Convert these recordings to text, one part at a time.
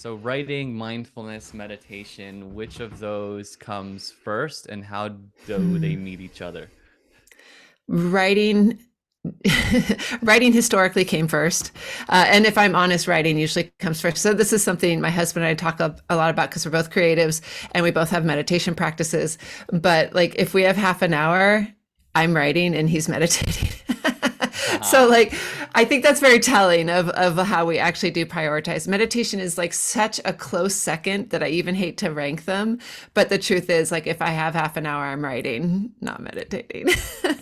So writing, mindfulness, meditation, which of those comes first and how do they Hmm. meet each other? Writing, writing historically came first, and if I'm honest, writing usually comes first. So this is something my husband and I talk a lot about because we're both creatives and we both have meditation practices. But like, if we have half an hour, I'm writing and he's meditating. So Haha. like, I think that's very telling of how we actually do prioritize. Meditation is like such a close second that I even hate to rank them. But the truth is, like, if I have half an hour, I'm writing, not meditating.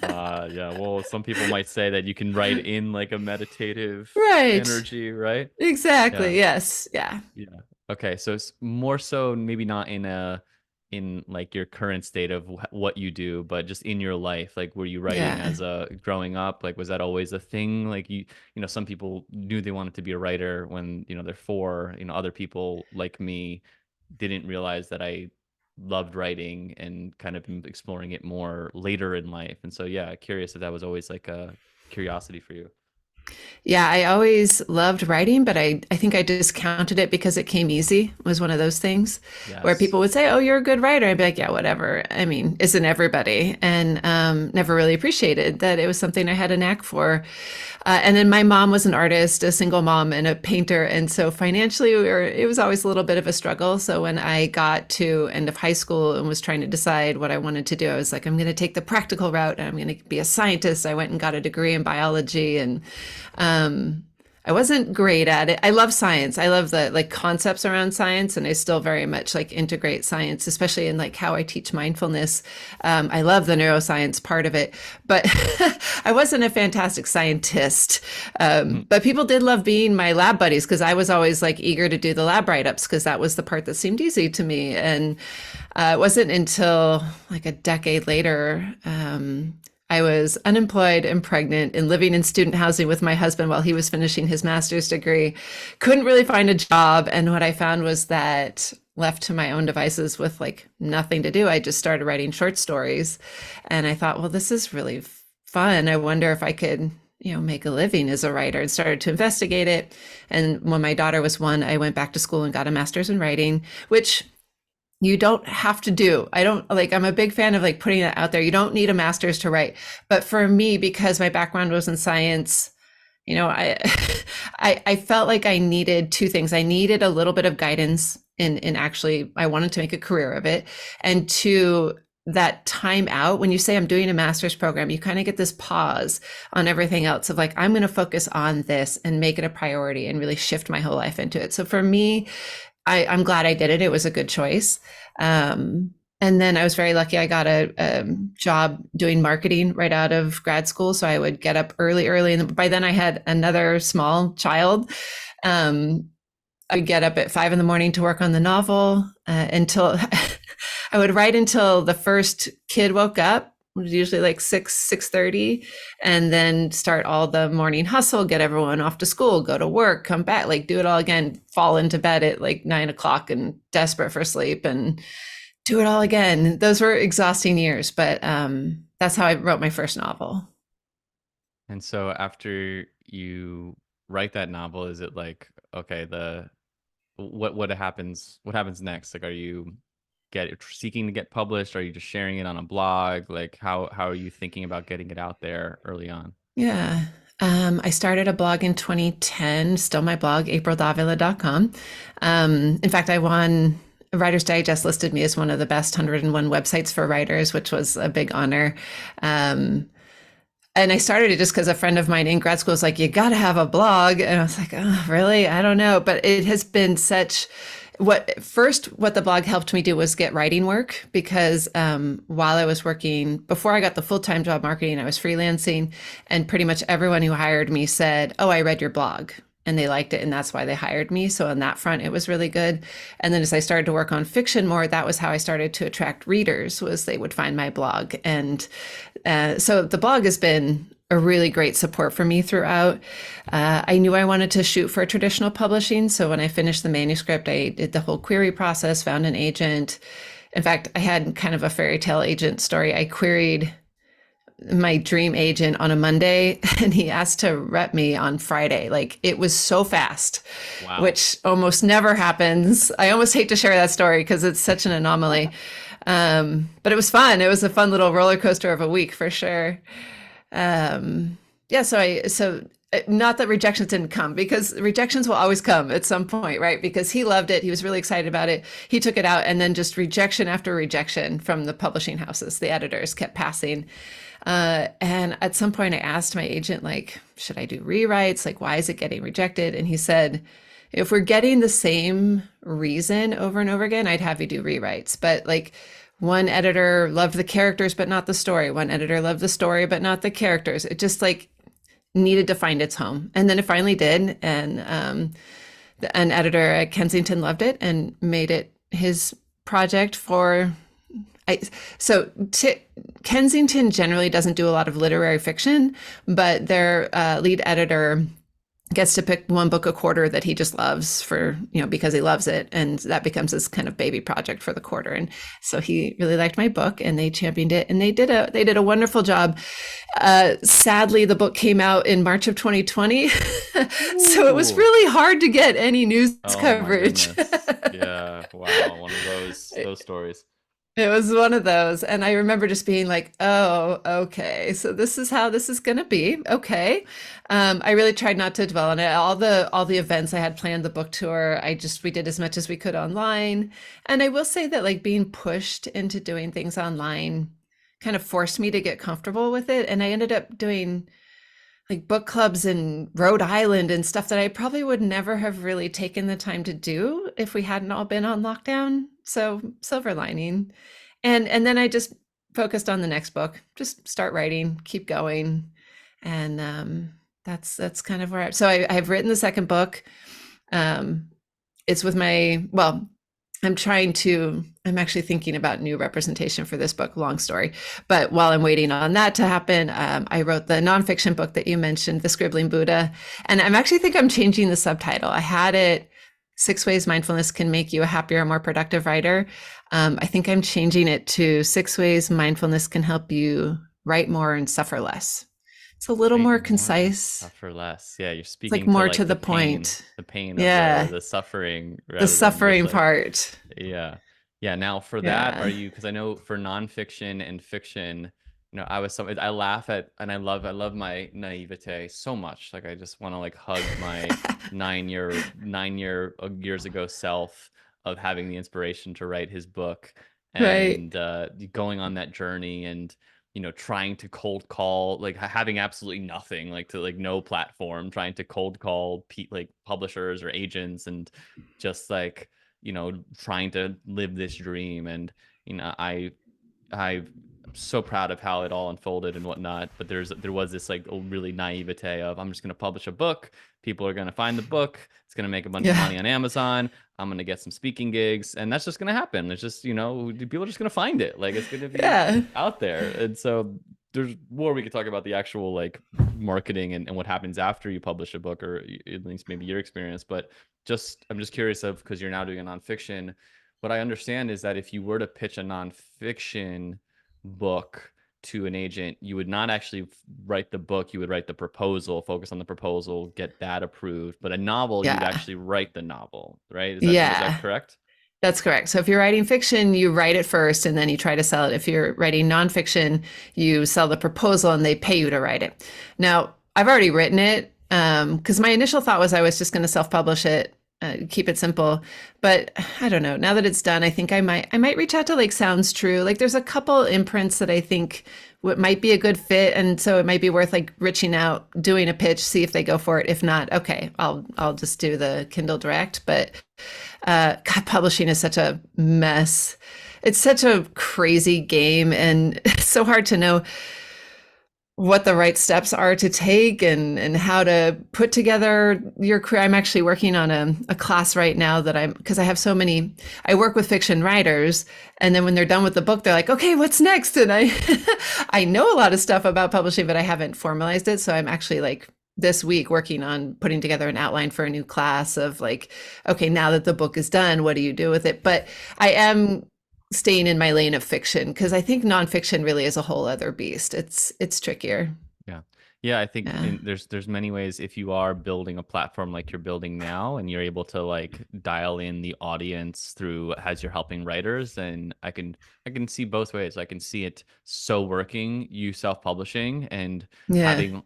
Yeah, well, some people might say that you can write in like a meditative Right. energy, right? Yeah. Exactly. Yes. Yeah. Yeah. Okay, so it's more so maybe not in like your current state of what you do, but just in your life. Like, were you writing Yeah. as a growing up? Like, was that always a thing? Like, some people knew they wanted to be a writer when, they're four. Other people like me didn't realize that I loved writing and kind of exploring it more later in life. And so, yeah, curious if that was always like a curiosity for you. Yeah, I always loved writing, but I think I discounted it because it came easy. It was one of those things where Yes. people would say, "Oh, you're a good writer." I'd be like, "Yeah, whatever." I mean, isn't everybody? And never really appreciated that it was something I had a knack for. And then my mom was an artist, a single mom, and a painter, and so financially, it was always a little bit of a struggle. So when I got to end of high school and was trying to decide what I wanted to do, I was like, "I'm going to take the practical route, and I'm going to be a scientist." I went and got a degree in biology, and um, I wasn't great at it. I love science. I love the like concepts around science, and I still very much like integrate science, especially in like how I teach mindfulness. I love the neuroscience part of it, but I wasn't a fantastic scientist. But people did love being my lab buddies because I was always like eager to do the lab write-ups because that was the part that seemed easy to me. And it wasn't until like a decade later. I was unemployed and pregnant and living in student housing with my husband while he was finishing his master's degree. Couldn't really find a job. And what I found was that left to my own devices with like nothing to do, I just started writing short stories. And I thought, well, this is really fun. I wonder if I could, make a living as a writer, and started to investigate it. And when my daughter was one, I went back to school and got a master's in writing, which you don't have to do. I don't like, I'm a big fan of like putting that out there. You don't need a master's to write. But for me, because my background was in science, I I felt like I needed two things. I needed a little bit of guidance in actually I wanted to make a career of it. And two, that time out, when you say I'm doing a master's program, you kind of get this pause on everything else of like, I'm going to focus on this and make it a priority and really shift my whole life into it. So for me, I'm glad I did it. It was a good choice. And then I was very lucky. I got a job doing marketing right out of grad school. So I would get up early. And by then I had another small child. Um, I would get up at 5 in the morning to work on the novel until I would write until the first kid woke up, usually like 6:30, and then start all the morning hustle, get everyone off to school, go to work, come back, like do it all again, fall into bed at like 9 o'clock and desperate for sleep and do it all again. Those were exhausting years, but that's how I wrote my first novel. And so after you write that novel, is it like, okay, what happens next? Like, are you get seeking to get published? Are you just sharing it on a blog? Like, how are you thinking about getting it out there early on? Yeah. I started a blog in 2010, still my blog, aprildavila.com. In fact, I won Writer's Digest listed me as one of the best 101 websites for writers, which was a big honor. Um, and I started it just because a friend of mine in grad school was like, you got to have a blog. And I was like, oh, really? I don't know. But it has been such what the blog helped me do was get writing work because while I was working, before I got the full-time job marketing, I was freelancing. And pretty much everyone who hired me said, oh, I read your blog. And they liked it, and that's why they hired me. So on that front, it was really good. And then as I started to work on fiction more, that was how I started to attract readers. Was they would find my blog, and so the blog has been a really great support for me throughout. I knew I wanted to shoot for traditional publishing, so when I finished the manuscript, I did the whole query process, found an agent. In fact, I had kind of a fairy tale agent story. I queried my dream agent on a Monday and he asked to rep me on Friday. Like it was so fast, Wow. which almost never happens. I almost hate to share that story because it's such an anomaly. But it was fun. It was a fun little roller coaster of a week for sure. Yeah, so not that rejections didn't come, because rejections will always come at some point, right? Because he loved it, he was really excited about it, he took it out, and then just rejection after rejection from the publishing houses, the editors kept passing. And at some point I asked my agent, like, should I do rewrites? Like, why is it getting rejected? And he said, if we're getting the same reason over and over again, I'd have you do rewrites. But like, one editor loved the characters but not the story, one editor loved the story but not the characters. It just like needed to find its home, and then it finally did. And an editor at Kensington loved it and made it his project for I, so Kensington generally doesn't do a lot of literary fiction, but their lead editor gets to pick one book a quarter that he just loves for, because he loves it. And that becomes his kind of baby project for the quarter. And so he really liked my book and they championed it and they did a wonderful job. Sadly, the book came out in March of 2020. So it was Ooh. really hard to get any news Oh my coverage. goodness. Yeah. Wow. One of those stories. It was one of those. And I remember just being like, oh, okay. So this is how this is going to be. Okay. I really tried not to dwell on it. All the events I had planned, the book tour, we did as much as we could online. And I will say that like being pushed into doing things online kind of forced me to get comfortable with it. And I ended up doing like book clubs in Rhode Island and stuff that I probably would never have really taken the time to do if we hadn't all been on lockdown. So silver lining. And then I just focused on the next book. Just start writing, keep going. And that's kind of where I've written the second book. It's with I'm actually thinking about new representation for this book, long story. But while I'm waiting on that to happen, I wrote the nonfiction book that you mentioned, The Scribbling Buddha. And I'm changing the subtitle. I had it 6 Ways Mindfulness Can Make You a Happier, More Productive Writer. I think I'm changing it to 6 Ways Mindfulness Can Help You Write More and Suffer Less. It's a little Write more more and concise. suffer less. Yeah, you're It's like speaking to more to like the point. the pain of Yeah, the suffering the rather than just suffering like, part. yeah. Yeah. Now for that, Yeah. are you, because I know for nonfiction and fiction, I laugh at, and I love my naivete so much. Like I just want to like hug my 9 years ago self of having the inspiration to write his book Right. and going on that journey and trying to cold call, like having absolutely nothing, like to like no platform, trying to cold call like publishers or agents and just like, trying to live this dream. And, I'm so proud of how it all unfolded and whatnot. But there was this like really naivete of, I'm just going to publish a book. People are going to find the book. It's going to make a bunch of Yeah. money on Amazon. I'm going to get some speaking gigs and that's just going to happen. It's just, people are just going to find it. Like it's going to be Yeah. out there. And so there's more we could talk about the actual like marketing and what happens after you publish a book, or at least maybe your experience. But I'm just curious of, because you're now doing a nonfiction. What I understand is that if you were to pitch a nonfiction book to an agent, you would not actually write the book, you would write the proposal, focus on the proposal, get that approved. But a novel, you'd Yeah. actually write the novel, right? Is that Yeah. correct? That's correct. So if you're writing fiction, you write it first and then you try to sell it. If you're writing nonfiction, you sell the proposal and they pay you to write it. Now, I've already written it because my initial thought was I was just going to self-publish it, keep it simple. But I don't know. Now that it's done, I think I might reach out to like Sounds True. Like there's a couple imprints that I think what might be a good fit, and so it might be worth like reaching out, doing a pitch, see if they go for it. If not, okay, I'll just do the Kindle Direct. But God, publishing is such a mess. It's such a crazy game, and it's so hard to know what the right steps are to take and how to put together your career. I'm actually working on a class right now because I have so many, I work with fiction writers, and then when they're done with the book, they're like, okay, what's next? And I know a lot of stuff about publishing, but I haven't formalized it. So I'm actually like this week working on putting together an outline for a new class of like, okay, now that the book is done, what do you do with it? But I am staying in my lane of fiction, because I think nonfiction really is a whole other beast. It's trickier. Yeah. Yeah, I think Yeah. there's many ways if you are building a platform like you're building now and you're able to like dial in the audience through as you're helping writers, then I can see both ways. I can see it so working, you self-publishing and Yeah. having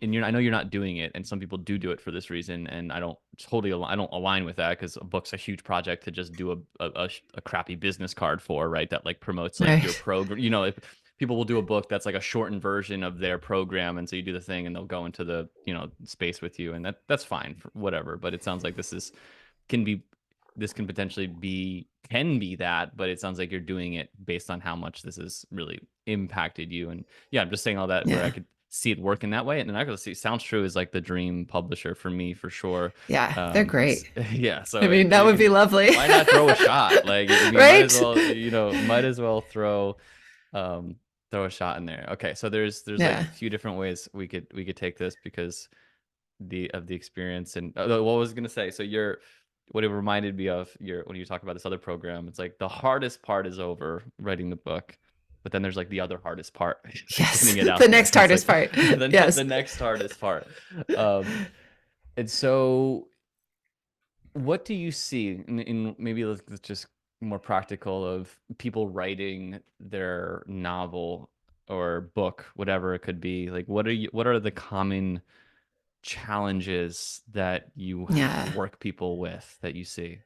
and I know you're not doing it, and some people do it for this reason, and I don't totally I don't align with that because a book's a huge project to just do a crappy business card for, right? That like promotes like your Right. program. If people will do a book that's like a shortened version of their program, and so you do the thing, and they'll go into the space with you, and that's fine for whatever. But it sounds like can be this can potentially be that, but it sounds like you're doing it based on how much this has really impacted you. And yeah, I'm just saying all that where I Yeah. could see it working that way. And then I could see Sounds True is like the dream publisher for me for sure. Yeah. They're great. Yeah, I so mean, that would be lovely. why not throw a shot? Like, I mean, might as Right? well, might as well um throw a shot in there. Okay, so there's like Yeah. a few different ways we could take this because the experience. And what was I gonna say? So what it reminded me of your when you talk about this other program, it's like the hardest part is over writing the book, but then there's like the other hardest part, Yes. getting it The out there. next It's hardest like part. the Yes. next hardest part. Um, and so, what do you see in maybe let's just more practical of people writing their novel or book, whatever it could be? Like, what are the common challenges that you Yeah. work people with that you see?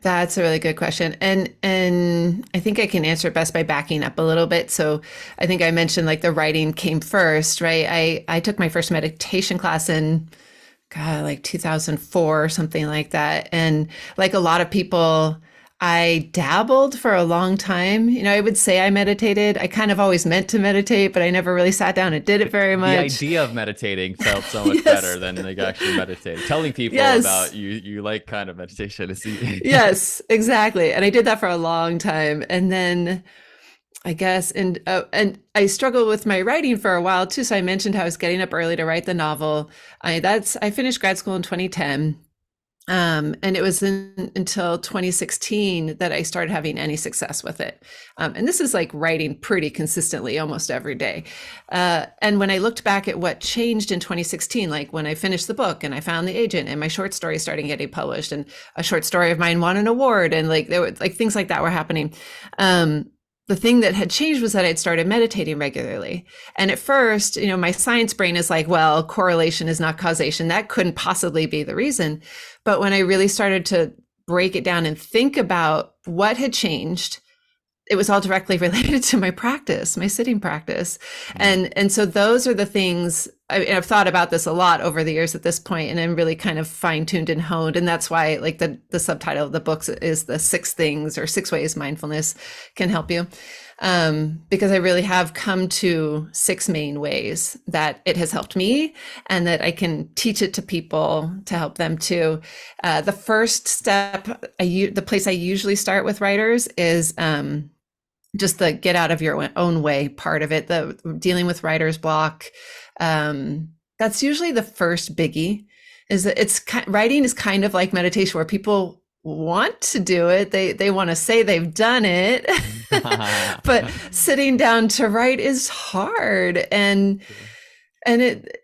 That's a really good question. And I think I can answer it best by backing up a little bit. So I think I mentioned like the writing came first, right? I took my first meditation class in God, like 2004 or something like that. And like a lot of people, I dabbled for a long time. I would say I meditated. I kind of always meant to meditate, but I never really sat down and did it very The much. idea of meditating felt so much Yes. better than like actually meditating. Telling people about Yes. you like kind of meditation is easy. Yes, exactly. And I did that for a long time. And then I guess, and I struggled with my writing for a while too. So I mentioned how I was getting up early to write the novel. I finished grad school in 2010. And it was until 2016 that I started having any success with it. And this is like writing pretty consistently almost every day. And when I looked back at what changed in 2016, like when I finished the book and I found the agent and my short story started getting published and a short story of mine won an award and like there were like things like that were happening. The thing that had changed was that I'd started meditating regularly. And at first, my science brain is like, well, correlation is not causation. That couldn't possibly be the reason. But when I really started to break it down and think about what had changed, it was all directly related to my practice, my sitting practice. Mm, And so those are the things I've thought about this a lot over the years at this point, and I'm really kind of fine-tuned and honed. And that's why like the subtitle of the books is the 6 things or 6 ways mindfulness can help you. Because I really have come to 6 main ways that it has helped me and that I can teach it to people to help them too. The first step, the place I usually start with writers is just the get out of your own way part of it, the dealing with writer's block. That's usually the first biggie. Is that writing is kind of like meditation, where people want to do it. They want to say they've done it, mm. but sitting down to write is hard, and it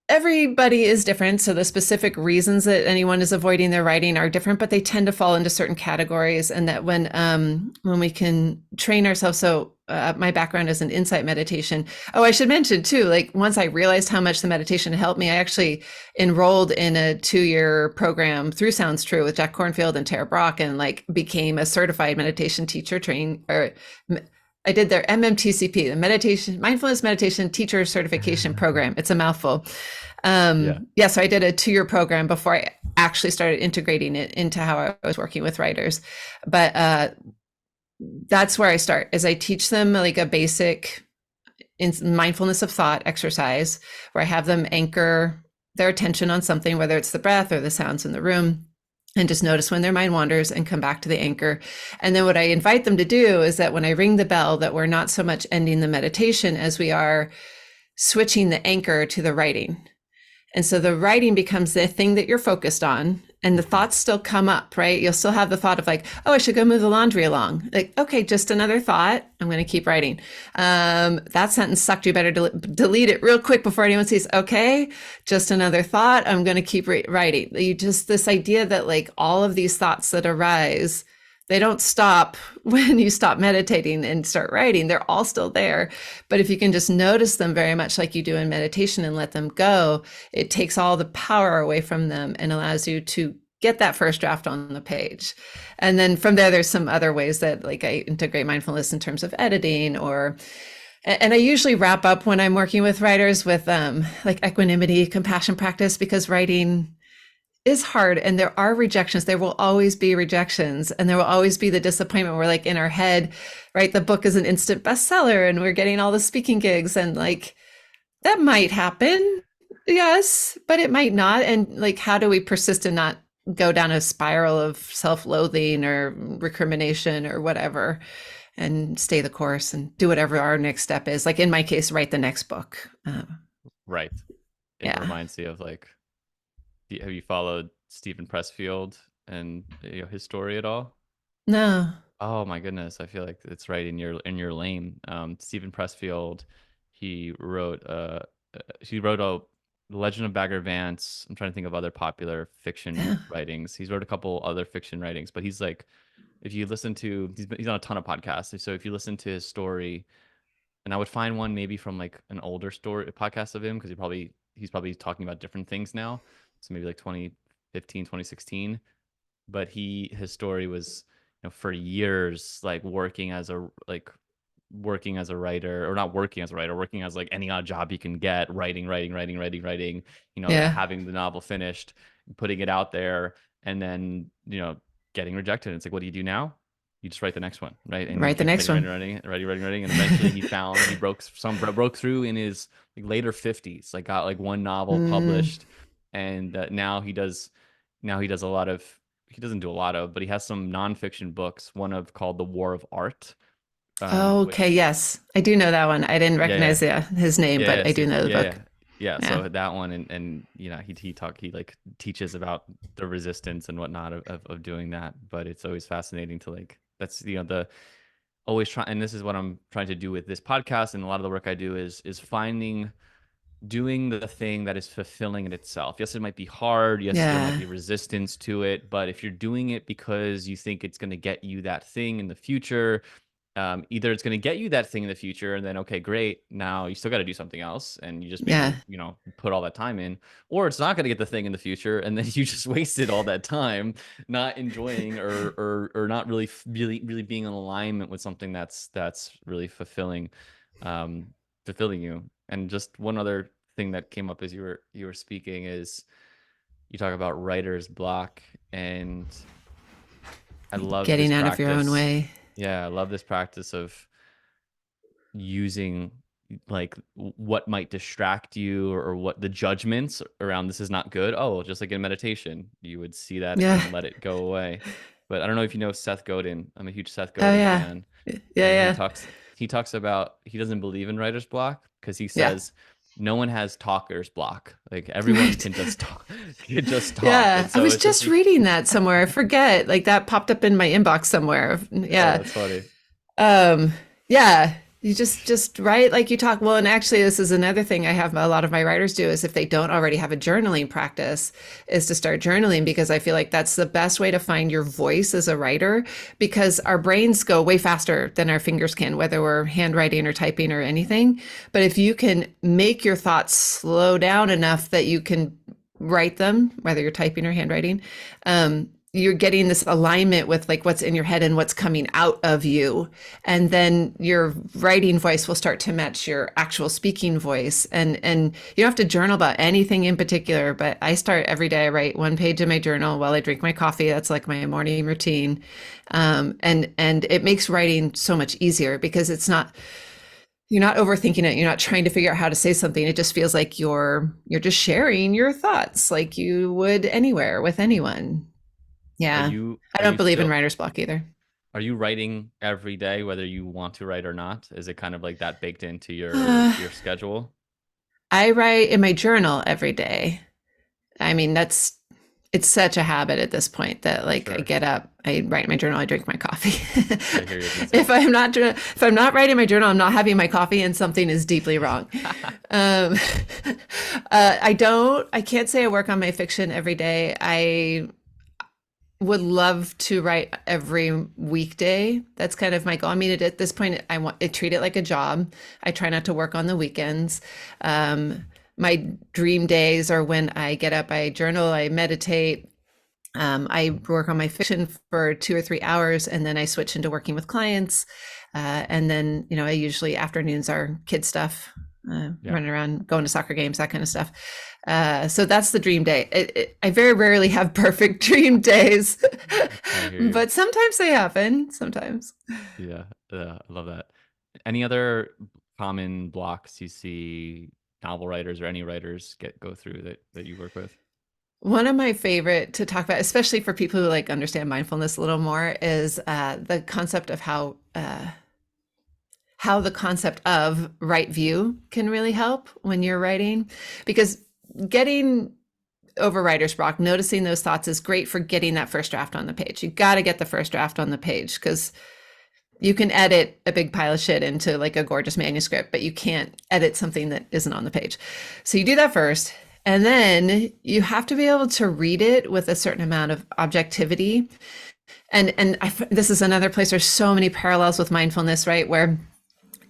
everybody is different. So the specific reasons that anyone is avoiding their writing are different, but they tend to fall into certain categories. And that when we can train ourselves, so my background is in insight meditation. Oh, I should mention too, like once I realized how much the meditation helped me, I actually enrolled in a 2-year program through Sounds True with Jack Kornfield and Tara Brock, and like became a certified meditation teacher I did their MMTCP, the mindfulness meditation teacher certification program. It's a mouthful. Yeah. Yeah, so I did a 2-year program before I actually started integrating it into how I was working with writers. But that's where I start, is I teach them like a basic mindfulness of thought exercise where I have them anchor their attention on something, whether it's the breath or the sounds in the room, and just notice when their mind wanders and come back to the anchor. And then what I invite them to do is that when I ring the bell, that we're not so much ending the meditation as we are switching the anchor to the writing. And so the writing becomes the thing that you're focused on. and the Mhm. thoughts still come up, right? You'll still have the thought of like, oh, I should go move the laundry along. Like, okay, just another thought. I'm going to keep writing. That sentence sucked. You better delete it real quick before anyone sees. Okay, just another thought. I'm going to keep writing. You just, this idea that like all of these thoughts that arise, they don't stop when you stop meditating and start writing. They're all still there. But if you can just notice them very much like you do in meditation and let them go, it takes all the power away from them and allows you to get that first draft on the page. And then from there, there's some other ways that like I integrate mindfulness in terms of editing or and I usually wrap up when I'm working with writers with like equanimity, compassion practice, because writing is hard and there are rejections. There will always be rejections and there will always be the disappointment where like in our head, right, the book is an instant bestseller and we're getting all the speaking gigs and like that might happen. Yes, but it might not. And like, how do we persist and not go down a spiral of self-loathing or recrimination or whatever and stay the course and do whatever our next step is? Like in my case, write the next book. Right. It Yeah. reminds me of like, have you followed Stephen Pressfield and his story at all? No. Oh my goodness, I feel like it's right in your lane. Stephen Pressfield, he wrote he wrote a Legend of Bagger Vance. I'm trying to think of other popular fiction Yeah. writings. He's wrote a couple other fiction writings, but he's like, if you listen to, he's on a ton of podcasts. So if you listen to his story, and I would find one maybe from like an older story podcast of him because he's probably talking about different things now. So maybe like 2015, 2016. But his story was, for years like working as a writer, or not working as a writer, working as like any odd job you can get, writing, Yeah. having the novel finished, putting it out there, and then, getting rejected. It's like, what do you do now? You just write the next one, right? And you Write the keep next one. writing. And eventually he broke through in his like later 50s, like got like one novel Mm. published. And now he does a lot of, he doesn't do a lot of, but he has some nonfiction books, one of called The War of Art, Okay, which, yes. I do know that one. I didn't yeah, yeah, recognize his name, yeah, but yeah, I do see, know the yeah, book. yeah, yeah. Yeah. So that one, and he like teaches about the resistance and whatnot of doing that. But it's always fascinating to like, that's, the always try, and this is what I'm trying to do with this podcast, and a lot of the work I do is finding, doing the thing that is fulfilling in itself. Yes, it might be hard. Yes, there might Yeah. be resistance to it. But if you're doing it because you think it's going to get you that thing in the future, either it's going to get you that thing in the future, and then, okay, great. Now you still got to do something else, and you just Yeah. maybe, put all that time in, or it's not going to get the thing in the future, and then you just wasted all that time not enjoying, or not really being in alignment with something that's really fulfilling you. And just one other thing that came up as you were speaking is, you talk about writer's block, and I love this Getting out of your own practice. way. Yeah, I love this practice of using like what might distract you, or what the judgments around this is not good. Oh, just like in meditation, you would see that Yeah. and let it go away. But I don't know if you know Seth Godin. I'm a huge Seth Oh Godin yeah. fan, Yeah, and yeah. he talks about, he doesn't believe in writer's block because he Yeah. says no one has talker's block. Like everyone Right. can just talk, can just talk, Yeah. and I so was it's just just reading that somewhere. I forget. Like that popped up in my inbox somewhere. oh, Yeah. that's funny. Um, yeah, you just write like you talk. Well, and actually, this is another thing I have a lot of my writers do is if they don't already have a journaling practice, is to start journaling because I feel like that's the best way to find your voice as a writer because our brains go way faster than our fingers can, whether we're handwriting or typing or anything. But if you can make your thoughts slow down enough that you can write them, whether you're typing or handwriting, you're getting this alignment with like what's in your head and what's coming out of you, and then your writing voice will start to match your actual speaking voice, and you don't have to journal about anything in particular, but I start every day. I write one page in my journal while I drink my coffee. That's like my morning routine. And it makes writing so much easier because it's not, you're not overthinking it, you're not trying to figure out how to say something. It just feels like you're just sharing your thoughts like you would anywhere with anyone. Are Yeah. you I are don't you believe in still writer's block either. are you writing every day, whether you want to write or not? Is it kind of like that baked into Uh, your schedule? I write in my journal every day. I mean, that's It's such a habit at this point that like I Sure. get up, I write my journal, I drink my coffee. I hear you. Me too. If I'm not writing my journal, I'm not having my coffee, and something is deeply wrong. Um, I can't say I work on my fiction every day. I would love to write every weekday. That's kind of my goal. I mean, at this point, I treat it like a job. I try not to work on the weekends. Um, my dream days are when I get up, I journal, I meditate, I work on my fiction for 2 or 3 hours, and then I switch into working with clients. And then, I usually afternoons are kid stuff, Yeah, running around, going to soccer games, that kind of stuff. So that's the dream day. I very rarely have perfect dream days, I hear you. but sometimes they happen. Sometimes. Yeah, I love that. Any other common blocks you see novel writers or any writers go through that you work with? One of my favorite to talk about, especially for people who like understand mindfulness a little more, is the concept of how the concept of right view can really help when you're writing, because getting over writer's block, noticing those thoughts is great for getting that first draft on the page. You got to get the first draft on the page because you can edit a big pile of shit into like a gorgeous manuscript, but you can't edit something that isn't on the page. So you do that first. And then you have to be able to read it with a certain amount of objectivity. This is another place, there's so many parallels with mindfulness, right? Where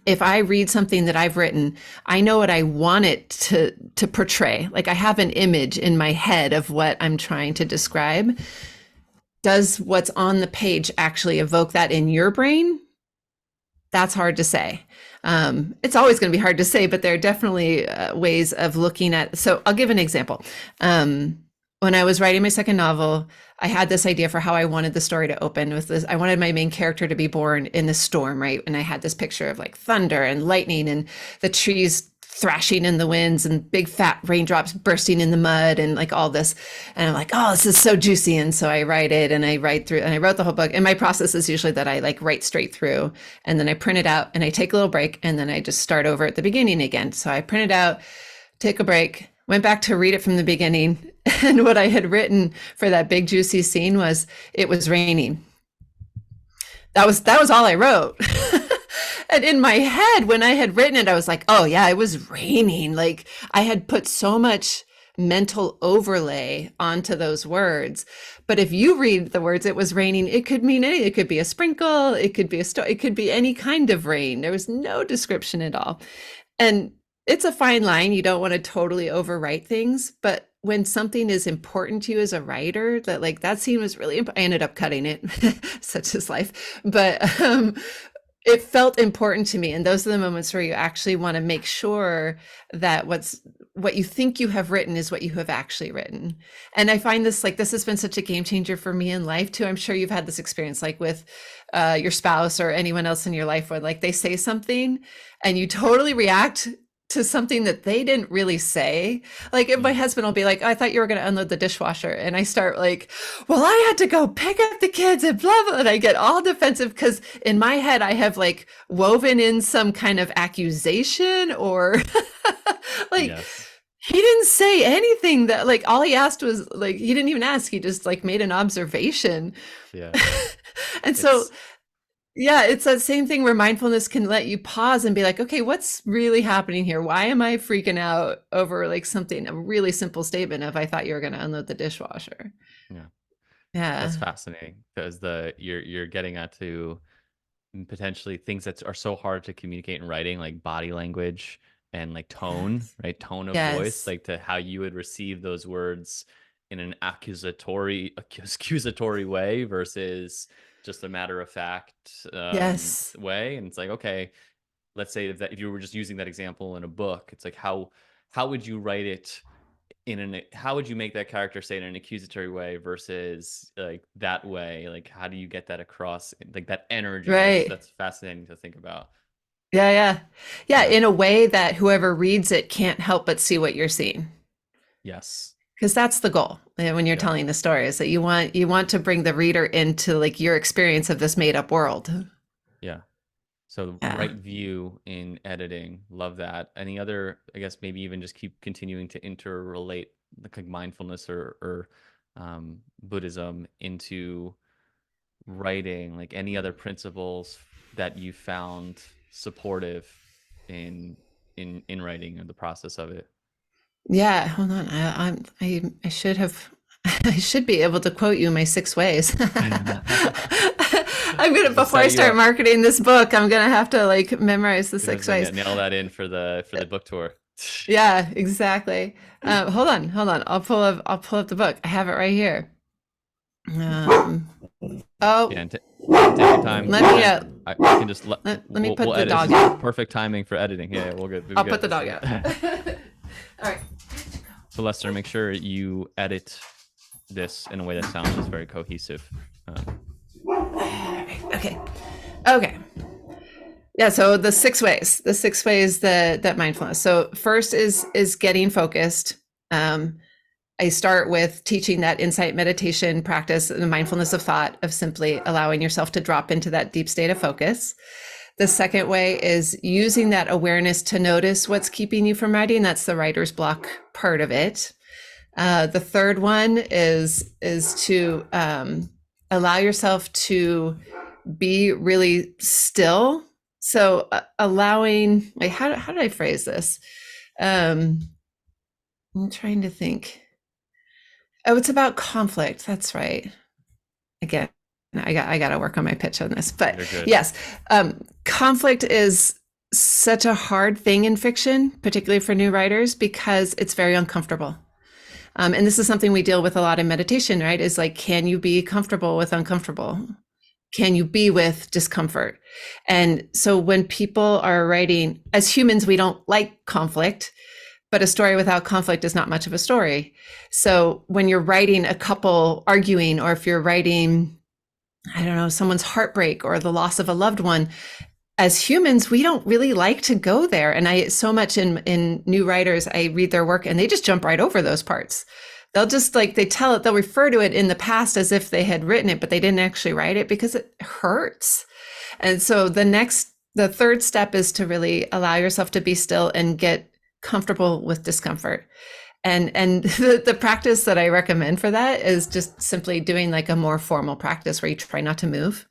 if I read something that I've written, I know what I want it to portray. Like I have an image in my head of what I'm trying to describe. Does what's on the page actually evoke that in your brain? That's hard to say. It's always going to be hard to say, but there are definitely ways of looking at. So I'll give an example. When I was writing my second novel, I had this idea for how I wanted the story to open with this. I wanted my main character to be born in the storm, right? And I had this picture of like thunder and lightning and the trees thrashing in the winds and big fat raindrops bursting in the mud and like all this. And I'm like, oh, this is so juicy. And so I write it and I write through and I wrote the whole book. And my process is usually that I like write straight through and then I print it out and I take a little break and then I just start over at the beginning again. So I print it out, take a break, went back to read it from the beginning. And what I had written for that big juicy scene was it was raining. That was all I wrote. And in my head, when I had written it, I was like, oh yeah, it was raining. Like I had put so much mental overlay onto those words. But if you read the words, it was raining, it could mean anything. It could be a sprinkle, it could be a storm, it could be any kind of rain. There was no description at all. And it's a fine line. You don't want to totally overwrite things, but when something is important to you as a writer, that like that scene was really, I ended up cutting it, such is life. But it felt important to me, and those are the moments where you actually want to make sure that what you think you have written is what you have actually written. And I find this has been such a game changer for me in life too. I'm sure you've had this experience like with your spouse or anyone else in your life where like they say something and you totally react to something that they didn't really say. Like if my Mm. husband will be like, "I thought you were going to unload the dishwasher," and I start like, "Well, I had to go pick up the kids and blah blah," and I get all defensive because in my head I have like woven in some kind of accusation or like Yes. he didn't say anything. That like all he asked was like he didn't even ask, he just like made an observation. Yeah. And so It's yeah, it's that same thing where mindfulness can let you pause and be like, okay, what's really happening here? Why am I freaking out over like something, a really simple statement of I thought you were going to unload the dishwasher? yeah. That's Yeah. fascinating because you're getting at to potentially things that are so hard to communicate in writing, like body language and like tone, Yes. right? Tone of voice, Yes. like to how you would receive those words in an accusatory way versus just a matter of fact Yes. way. And it's like, okay, let's say if you were just using that example in a book, it's like how would you write it how would you make that character say it in an accusatory way versus like that way? Like how do you get that across, like that energy? That's Right. that's fascinating to think about. Yeah. Yeah. Yeah. Yeah. In a way that whoever reads it can't help but see what you're seeing. Yes. Because that's the goal when you're Yeah. telling the story is that you want to bring the reader into like your experience of this made up world. Yeah. So Yeah. right view in editing, love that. Any other, I guess maybe even just keep continuing to interrelate like mindfulness or Buddhism into writing, like any other principles that you found supportive in in writing or the process of it? Yeah, hold on. I should have I should be able to quote you my six ways. I'm gonna Just before set I you start up. marketing this book, I'm gonna have to like memorize the Gonna six ways. nail that in for the book tour. Yeah, exactly. Hold on. I'll pull up the book. I have it right here. Um, Yeah, oh, and take your time. let me And I can just let me put we'll the edit. This dog is out. perfect timing for editing. Yeah, we'll be I'll put good. the This dog is out. All right. so Lester, make sure you edit this in a way that sounds just very cohesive. Um, Okay. Okay. Yeah, so the six ways that mindfulness. So first is getting focused. Um, I start with teaching that insight meditation practice, the mindfulness of thought, of simply allowing yourself to drop into that deep state of focus. The second way is using that awareness to notice what's keeping you from writing. That's the writer's block part of it. The third one is to allow yourself to be really still. So allowing, like, how did I phrase this? Um, I'm trying to think. Oh, it's about conflict. That's right. Again, I got to work on my pitch on this, but you're good. yes, conflict is such a hard thing in fiction, particularly for new writers, because it's very uncomfortable. And this is something we deal with a lot in meditation, right? Is like, can you be comfortable with uncomfortable? Can you be with discomfort? And so when people are writing, as humans, we don't like conflict, but a story without conflict is not much of a story. So when you're writing a couple arguing, or if you're writing, I don't know, someone's heartbreak or the loss of a loved one, as humans, we don't really like to go there. And I so much in new writers, I read their work and they just jump right over those parts. They'll just like they tell it, they'll refer to it in the past as if they had written it, but they didn't actually write it because it hurts. And so the third step is to really allow yourself to be still and get comfortable with discomfort. And the practice that I recommend for that is just simply doing like a more formal practice where you try not to move.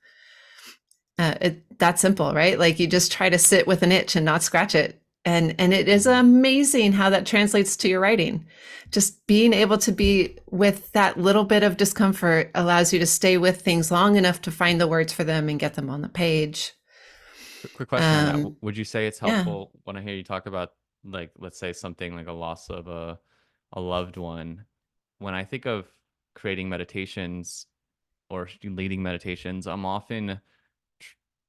That simple, right? Like you just try to sit with an itch and not scratch it. And it is amazing how that translates to your writing. Just being able to be with that little bit of discomfort allows you to stay with things long enough to find the words for them and get them on the page. Quick question on that. Um, Would you say it's yeah, helpful when I hear you talk about, like, let's say something like a loss of a loved one? When I think of creating meditations or leading meditations, I'm often,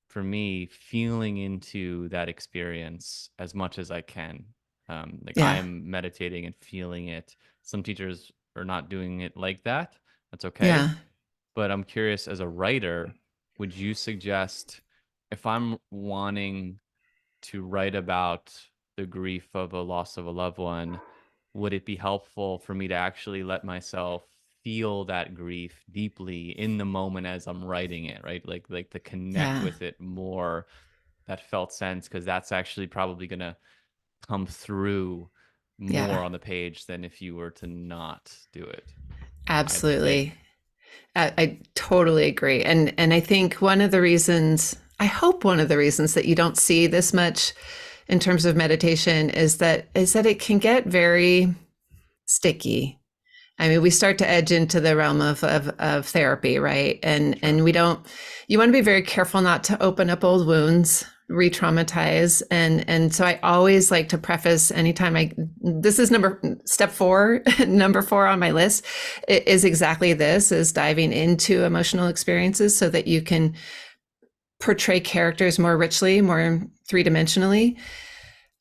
for me, feeling into that experience as much as I can. Like yeah, I'm meditating and feeling it. Some teachers are not doing it like that. That's okay. yeah, But I'm curious, as a writer, would you suggest, if I'm wanting to write about the grief of a loss of a loved one, would it be helpful for me to actually let myself feel that grief deeply in the moment as I'm writing it, right? Like to connect yeah, with it more, that felt sense, because that's actually probably gonna come through yeah, more on the page than if you were to not do it. I absolutely. think. I totally agree. And I think one of the reasons, I hope one of the reasons that you don't see this much in terms of meditation is that it can get very sticky. I mean, we start to edge into the realm of therapy, right? Sure. And we don't, you want to be very careful not to open up old wounds, re-traumatize. And so I always like to preface anytime this is step four, number four on my list is exactly this, is diving into emotional experiences so that you can portray characters more richly, more three-dimensionally,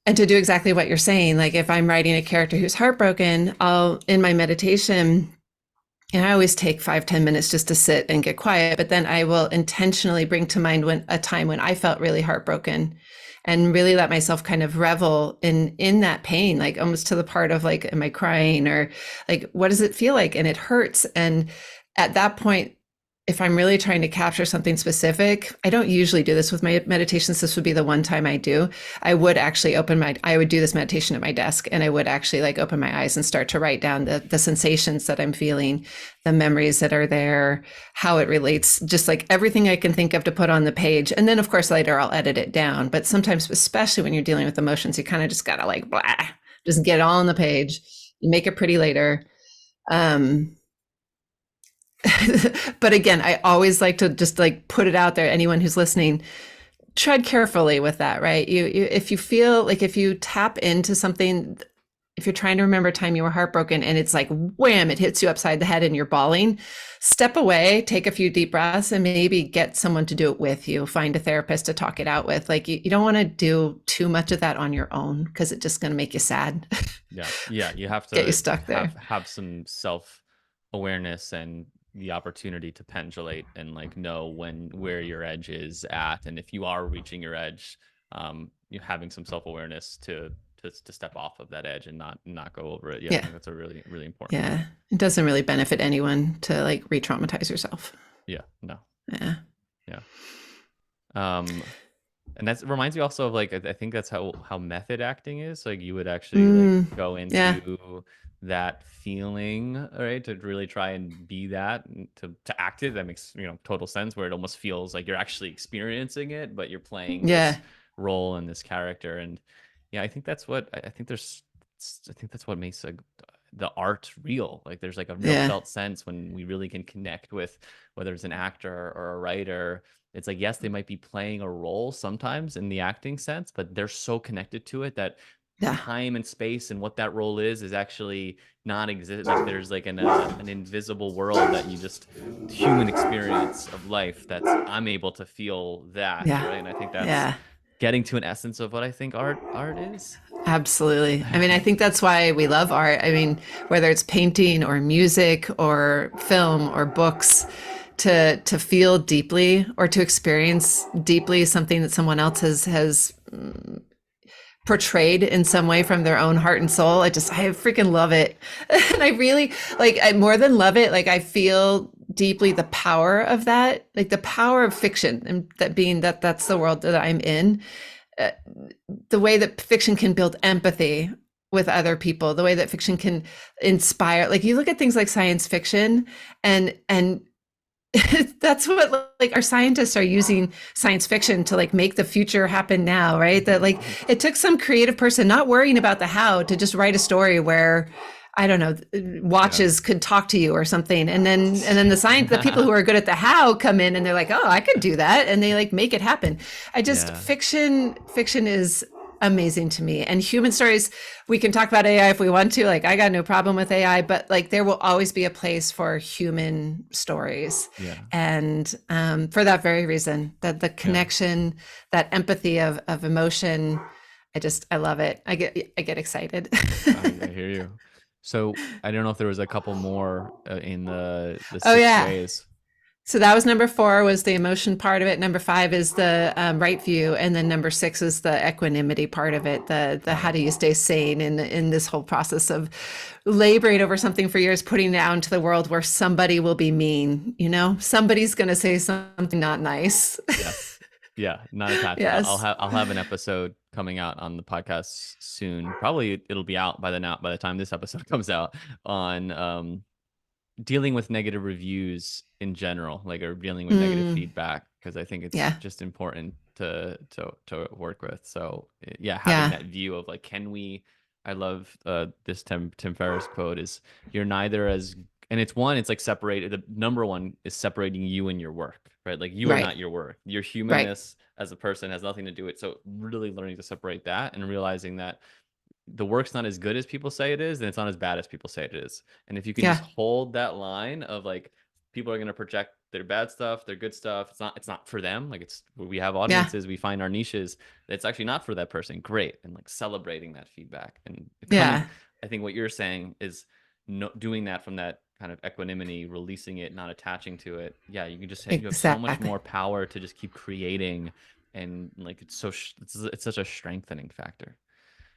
and to do exactly what you're saying. Like if I'm writing a character who's heartbroken, I'll in my meditation, and I always take 5-10 minutes just to sit and get quiet, but then I will intentionally bring to mind when a time when I felt really heartbroken and really let myself kind of revel in that pain, like almost to the part of like, am I crying, or like what does it feel like? And it hurts. And at that point, if I'm really trying to capture something specific, I don't usually do this with my meditations. This would be the one time I do. I would do this meditation at my desk, and I would actually like open my eyes and start to write down the sensations that I'm feeling, the memories that are there, how it relates, just like everything I can think of to put on the page. And then of course later I'll edit it down. But sometimes, especially when you're dealing with emotions, you kind of just gotta like blah, just get it all on the page. You make it pretty later. Um, but again, I always like to just like put it out there. Anyone who's listening, tread carefully with that, right? If you feel like if you tap into something, if you're trying to remember a time you were heartbroken and it's like wham, it hits you upside the head and you're bawling, step away, take a few deep breaths, and maybe get someone to do it with you. Find a therapist to talk it out with. Like you don't want to do too much of that on your own because it's just going to make you sad, Yeah. Yeah. You have get you to stuck there. have some self awareness and the opportunity to pendulate and like know where your edge is at. And if you are reaching your edge, you having some self awareness to step off of that edge and not go over it. Yeah. I Yeah, think that's a really, really important point. yeah. It doesn't really benefit anyone to like re-traumatize yourself. Yeah. No. Yeah. Yeah. Um, and that reminds me also of like I think that's how method acting is. Like you would actually like go Yeah. into that feeling, right? To really try and be that and to act it. That makes total sense. Where it almost feels like you're actually experiencing it, but you're playing this Yeah. role and this character. And yeah, I think that's what I think there's. I think that's what makes the art real. Like there's like a real Yeah. felt sense when we really can connect with whether it's an actor or a writer. It's like, yes, they might be playing a role sometimes in the acting sense, but they're so connected to it that Yeah. time and space and what that role is actually not exist. Like there's like an invisible world that you just human experience of life that's I'm able to feel that, Yeah. right? And I think that's Yeah. getting to an essence of what I think art is. Absolutely. I mean, I think that's why we love art. I mean, whether it's painting or music or film or books, to feel deeply or to experience deeply something that someone else has portrayed in some way from their own heart and soul. I freaking love it. And I really like, I more than love it. Like I feel deeply the power of that, like the power of fiction and that being that's the world that I'm in. Uh, the way that fiction can build empathy with other people, the way that fiction can inspire, like you look at things like science fiction and that's what like our scientists are using science fiction to like make the future happen now, right? That like it took some creative person not worrying about the how to just write a story where I don't know, Yeah. watches could talk to you or something. And then the people who are good at the how come in and they're like, oh, I could do that. And they like make it happen. Yeah. Fiction is amazing to me. And human stories, we can talk about AI if we want to. Like I got no problem with AI, but like there will always be a place for human stories. Yeah. And for that very reason, that the Yeah. connection, that empathy of emotion, I love it. I get excited. I hear you. So I don't know if there was a couple more in the Oh six yeah. ways. So that was number 4 was the emotion part of it. Number 5 is the right view, and then number 6 is the equanimity part of it. The Got how it. do you stay sane in this whole process of laboring over something for years, putting it out into the world where somebody will be mean. Somebody's going to say something not nice. Yes. Yeah, not attachment. Yes. I'll have an episode coming out on the podcast soon. Probably it'll be out by the time this episode comes out on dealing with negative reviews in general, like or dealing with negative Mm, feedback, because I think it's yeah. just important to work with. So yeah, having Yeah. that view of like, can we? I love this Tim Ferriss quote is you're neither as and it's like separated. The number one is separating you and your work, right? Like you are Right. not your work. Your Right. humanness as a person has nothing to do with. So really learning to separate that and realizing that the work's not as good as people say it is, and it's not as bad as people say it is. And if you can just Yeah. hold that line of like people are going to project their bad stuff, their good stuff, it's not for them. Like we have Yeah. audiences, we find our niches. It's actually not for that person. Great. And like celebrating that feedback and coming Yeah. I think what you're saying is no, doing that from that kind of equanimity, releasing it, not attaching to it. Yeah, you have so much Exactly. more power to just keep creating and like it's such a strengthening factor.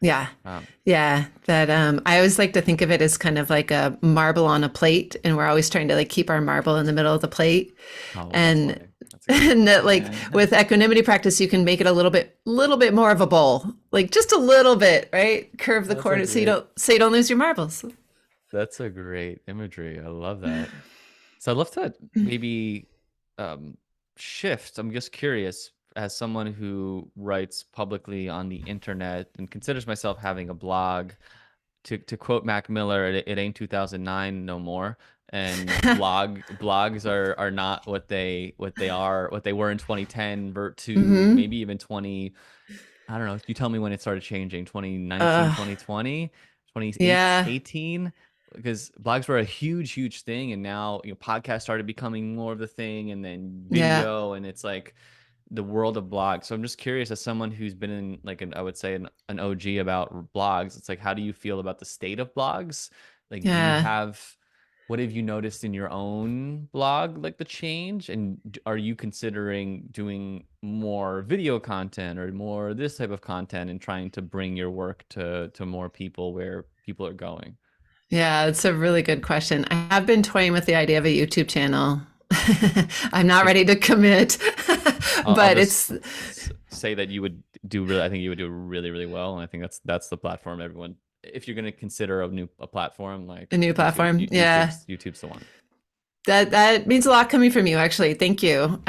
Yeah. Um, Yeah. That I always like to think of it as kind of like a marble on a plate, and we're always trying to like keep our marble in the middle of the plate. oh, that's And funny. That's a good and that like one. with equanimity practice you can make it a little bit more of a bowl. Like just a little bit, right? Curve the That's a corner great, so you don't lose your marbles. that's a great imagery. I love that. So I'd love to maybe um, shift. I'm just curious, as someone who writes publicly on the internet and considers myself having a blog, to quote Mac Miller, it ain't 2009 no more. And blogs are not what they were in 2010 to Mm-hmm. maybe even 20. I don't know. You tell me when it started changing, 2019, Uh 2020, 2018, yeah. 18, because blogs were a huge, huge thing. And now, podcasts started becoming more of the thing, and then Yeah. video, and it's like the world of blogs. So I'm just curious, as someone who's been in like I would say an OG about blogs, it's like, how do you feel about the state of blogs? Like, do you Yeah. have, what have you noticed in your own blog, like the change? And are you considering doing more video content or more this type of content and trying to bring your work to more people where people are going? Yeah, it's a really good question. I have been toying with the idea of a YouTube channel. I'm not If ready to commit, I'll but just it's say that you would do really, I think you would do really, really well. And I think that's the platform everyone, if you're going to consider a platform like a new YouTube, platform. Yeah. YouTube's the one. That means a lot coming from you, actually. Thank you.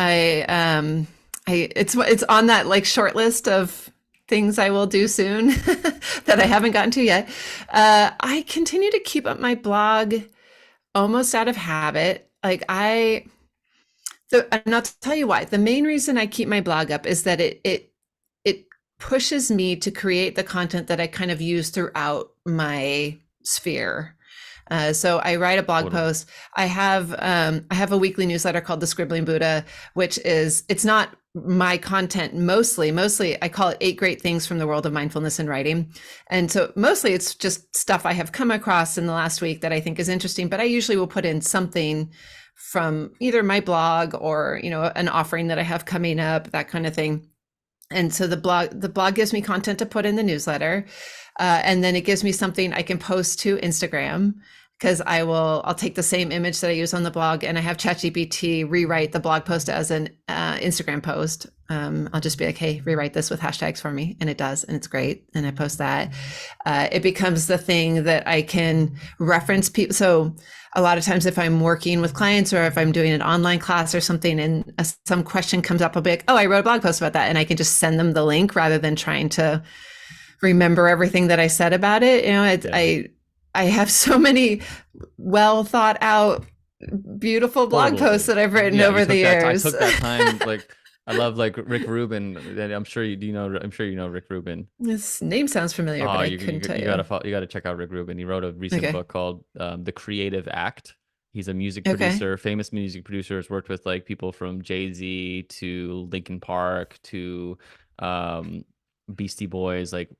It's on that like short list of things I will do soon that I haven't gotten to yet. I continue to keep up my blog almost out of habit. And I'll tell you why. The main reason I keep my blog up is that it pushes me to create the content that I kind of use throughout my sphere. So I write a blog Totally. post. I have a weekly newsletter called the Scribbling Buddha, which is it's not my content mostly. Mostly I call it 8 great things from the world of mindfulness and writing. And so mostly it's just stuff I have come across in the last week that I think is interesting. But I usually will put in something from either my blog or an offering that I have coming up, that kind of thing. And so the blog gives me content to put in the newsletter, and then it gives me something I can post to Instagram, because I'll take the same image that I use on the blog, and I have ChatGPT rewrite the blog post as an Instagram post. I'll just be like, hey, rewrite this with hashtags for me, and it does, and it's great, and I post that. It becomes the thing that I can reference people. So a lot of times if I'm working with clients or if I'm doing an online class or something and some question comes up, I'll be like, oh, I wrote a blog post about that. And I can just send them the link rather than trying to remember everything that I said about it. Yeah, I have so many well thought out, beautiful blog posts totally. that I've written Yeah, you over the took that. I years. took that time. Like, I love like Rick Rubin. I'm sure you do. I'm sure you know Rick Rubin. This name sounds familiar, but Oh, I couldn't tell you you. gotta you gotta check out Rick Rubin. He wrote a recent Okay. book called The Creative Act. He's a music Okay. producer, famous music producer. Has worked with like people from Jay-Z to Linkin Park to um, Beastie Boys. Like,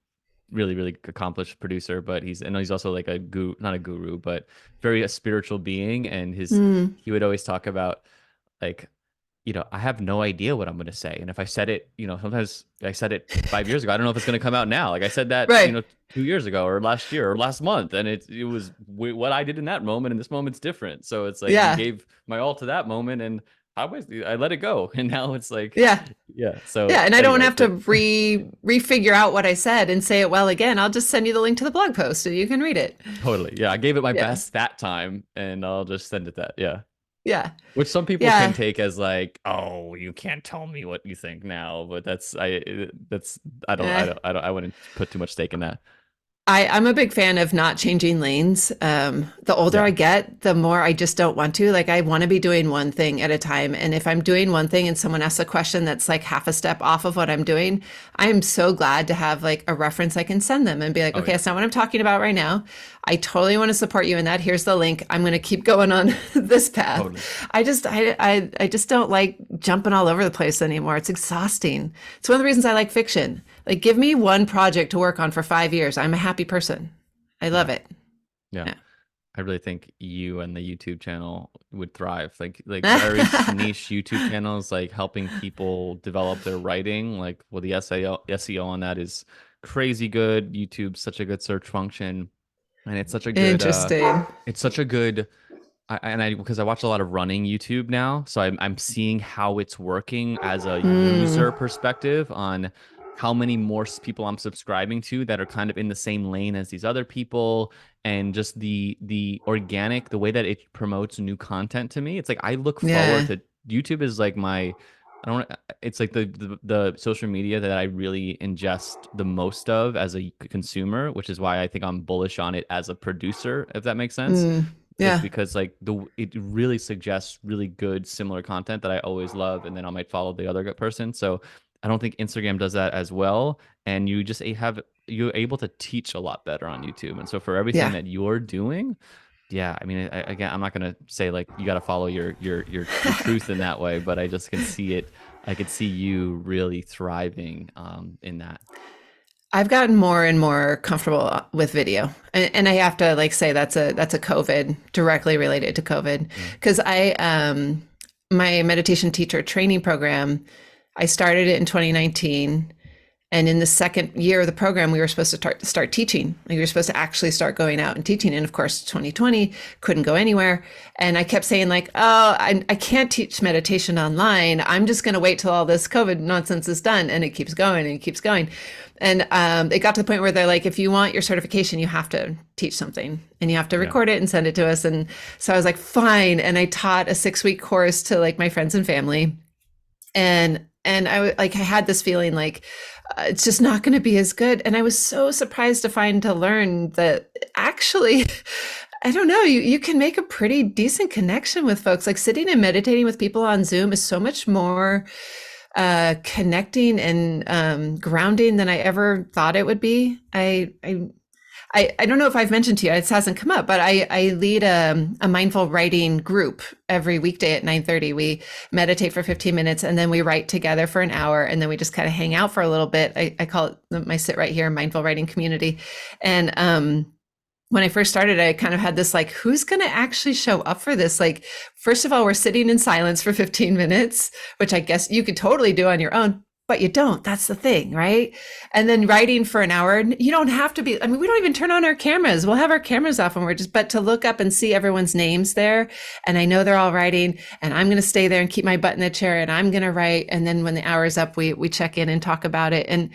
really, really accomplished producer. But he's also like a guru, not a guru, but very a spiritual being. And Mm, he would always talk about like, I have no idea what I'm going to say. And if I said it, sometimes I said it 5 years ago. I don't know if it's going to come out now. Like I said that, right. 2 years ago or last year or last month. And it was what I did in that moment. And this moment's different. So it's like you Yeah. gave my all to that moment and I let it go. And now it's like, Yeah. yeah. So Yeah, and I don't anyway, have to refigure out what I said and say it well again. I'll just send you the link to the blog post so you can read it. totally. Yeah. I gave it my Yeah. best that time and I'll just send it that. Yeah. Yeah. Which some people can Yeah. take as like, oh, you can't tell me what you think now, but that's Eh. I wouldn't put too much stake in that. I'm a big fan of not changing lanes. The older I Yeah, get, the more I just don't want to. Like, I want to be doing one thing at a time. And if I'm doing one thing and someone asks a question that's like half a step off of what I'm doing, I am so glad to have like a reference I can send them and be like, oh okay, yeah, that's not what I'm talking about right now. I totally want to support you in that. Here's the link. I'm going to keep going on this path. totally. I just don't like jumping all over the place anymore. It's exhausting. It's one of the reasons I like fiction. Like, give me one project to work on for 5 years. I'm a happy person. I love Yeah, it. yeah. Yeah. I really think you and the YouTube channel would thrive. Like very niche YouTube channels, like helping people develop their writing. Like, well, the SEO on that is crazy good. YouTube's such a good search function, and Interesting. it's such a good because I watch a lot of running YouTube now, so I'm seeing how it's working as a Mm, user perspective on how many more people I'm subscribing to that are kind of in the same lane as these other people, and just the organic, the way that it promotes new content to me. It's like I look forward yeah. to YouTube is like my I don't it's like the social media that I really ingest the most of as a consumer, which is why I think I'm bullish on it as a producer, if that makes sense, Mm, is yeah. because like the it really suggests really good similar content that I always love, and then I might follow the other good person. So I don't think Instagram does that as well, and you just have you're able to teach a lot better on YouTube. And so for everything Yeah. that you're doing, yeah, I mean, again, I'm not gonna say like you got to follow your truth in that way, but I just can see it. I could see you really thriving in that. I've gotten more and more comfortable with video, and I have to like say that's a COVID directly related to COVID Yeah, because I my meditation teacher training program, I started it in 2019. And in the second year of the program, we were supposed to start teaching. Like we were supposed to actually start going out and teaching. And of course, 2020 couldn't go anywhere. And I kept saying like, oh, I can't teach meditation online. I'm just going to wait till all this COVID nonsense is done. And it keeps going and it keeps going. And it got to the point where they're like, if you want your certification, you have to teach something and you have to yeah, record it and send it to us. And so I was like, fine. And I taught a 6-week course to like my friends and family. And I had this feeling like it's just not going to be as good. And I was so surprised to learn that actually, I don't know, you can make a pretty decent connection with folks. Like sitting and meditating with people on Zoom is so much more connecting and grounding than I ever thought it would be. I don't know if I've mentioned to you, it hasn't come up, but I lead a mindful writing group every weekday at 9:30. We meditate for 15 minutes and then we write together for an hour and then we just kind of hang out for a little bit. I call it my sit right here mindful writing community. And when I first started, I kind of had this like, who's going to actually show up for this? Like, first of all, we're sitting in silence for 15 minutes, which I guess you could totally do on your own, but you don't. That's the thing, right? And then writing for an hour, you don't have to be, I mean, we don't even turn on our cameras. We'll have our cameras off and we're just, but to look up and see everyone's names there. And I know they're all writing and I'm going to stay there and keep my butt in the chair and I'm going to write. And then when the hour's up, we check in and talk about it. And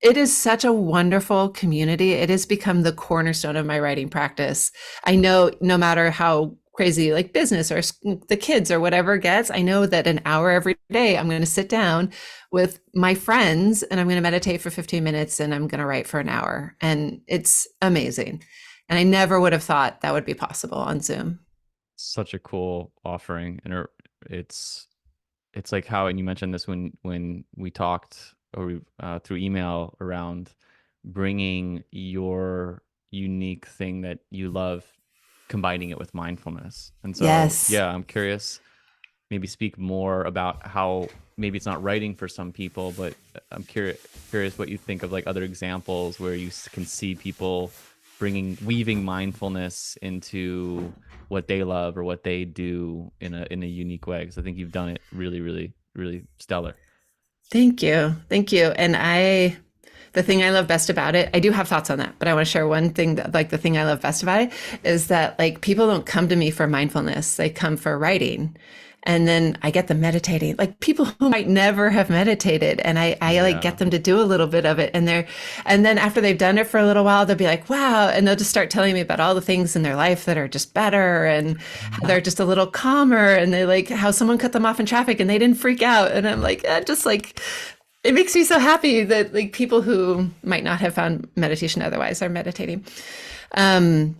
it is such a wonderful community. It has become the cornerstone of my writing practice. I know no matter how crazy like business or the kids or whatever gets, I know that an hour every day, I'm going to sit down with my friends and I'm going to meditate for 15 minutes and I'm going to write for an hour. And it's amazing. And I never would have thought that would be possible on Zoom. such a cool offering, and it's it's like how, and you mentioned this when we talked or through email around bringing your unique thing that you love, combining it with mindfulness. And so, Yes. yeah, I'm curious, maybe speak more about how maybe it's not writing for some people, but I'm curious what you think of like other examples where you can see people weaving mindfulness into what they love or what they do in a unique way. Because I think you've done it really, really, really stellar. Thank you. Thank you. And the thing I love best about it, I do have thoughts on that, but I want to share one thing that, like, the thing I love best about it is that, like, people don't come to me for mindfulness, they come for writing. And then I get them meditating, like people who might never have meditated. And I like Yeah. get them to do a little bit of it. And then after they've done it for a little while, they'll be like, wow. And they'll just start telling me about all the things in their life that are just better and how they're just a little calmer. And they like how someone cut them off in traffic and they didn't freak out. And I'm like, just like, it makes me so happy that like people who might not have found meditation otherwise are meditating. Um,